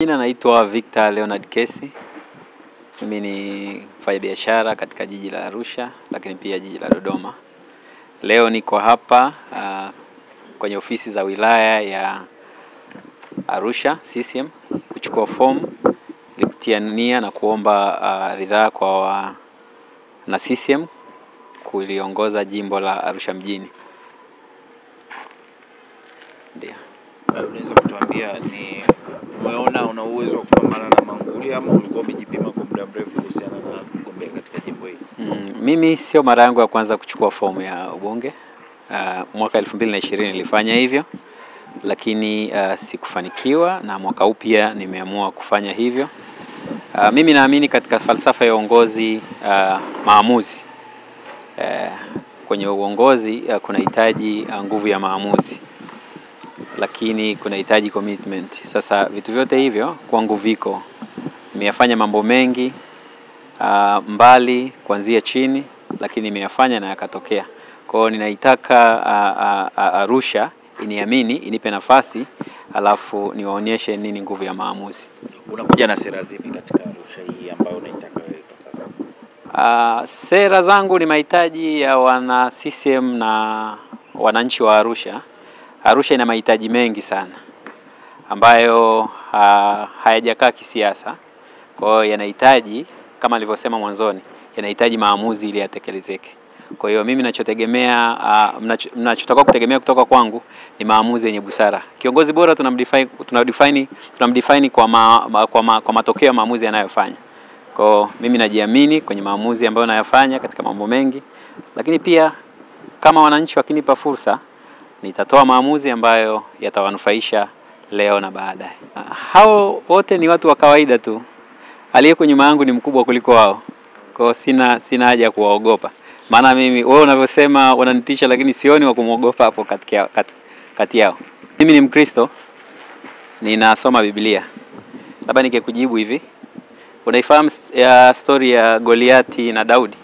Jina naitwa Victor Leonard Kesi. Mimi ni mfanyabiashara katika jiji la Arusha, lakini pia jiji la Dodoma. Leo niko hapa kwenye ofisi za wilaya ya Arusha CCM kuchukua fomu ili kutia nia na kuomba ridhaa kwa na CCM kuliongoza jimbo la Arusha mjini. Ndio. Unaweza kutuambia ni umeona una uwezo wa kupambana na Manguli ama ulikuwa umejipima kwa muda mrefu kuhusiana na kugombea katika jimbo hili? Mimi sio mara yangu ya kwanza kuchukua fomu ya ubunge. Mwaka 2020 nilifanya hivyo, lakini sikufanikiwa, na mwaka huu pia nimeamua kufanya hivyo. Mimi naamini katika falsafa ya uongozi maamuzi. Kwenye uongozi kunahitaji nguvu ya maamuzi, lakini kunahitaji commitment. Sasa vitu vyote hivyo kwangu viko. Nimeyafanya mambo mengi mbali kuanzia chini, lakini nimeyafanya na yakatokea. Kwa hiyo ninaitaka Arusha iniamini, inipe nafasi, alafu niwaonyeshe nini nguvu ya maamuzi. Unakuja na sera zipi katika Arusha hii ambayo unaitaka wewe kwa sasa? Sera zangu ni mahitaji ya wana CCM na wananchi wa Arusha. Arusha ina mahitaji mengi sana ambayo hayajakaa kisiasa. Kwa hiyo yanahitaji, kama nilivyosema mwanzoni, yanahitaji maamuzi ili yatekelezeke. Kwa hiyo mimi ninachotegemea, mnachotaka kutegemea kutoka kwangu ni maamuzi yenye busara. Kiongozi bora tunamdefine kwa matokeo ya maamuzi yanayofanya. Kwa hiyo mimi najiamini kwenye maamuzi ambayo nayafanya katika mambo mengi, lakini pia kama wananchi wakinipa fursa, nitatoa maamuzi ambayo yatawanufaisha leo na baadaye. Hao wote ni watu wa kawaida tu. Aliyeko nyuma yangu ni mkubwa kuliko wao. Kwa hiyo sina haja ya kuwaogopa. Maana mimi, wewe unavyosema wananitisha, lakini sioni wa kumwogopa hapo kati yao. Mimi ni Mkristo, ninasoma Biblia. Labda ningekujibu hivi. Unaifahamu story ya Goliati na Daudi?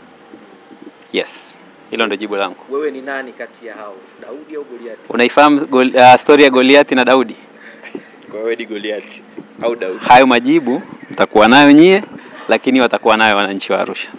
Yes. Hilo ndio jibu langu. Wewe ni nani kati ya hao? Daudi au Goliati? Unaifahamu story ya Goliati na Daudi? Kwa wewe ni Goliati au Daudi? Hayo majibu mtakuwa nayo nyie, lakini watakuwa nayo wananchi wa Arusha.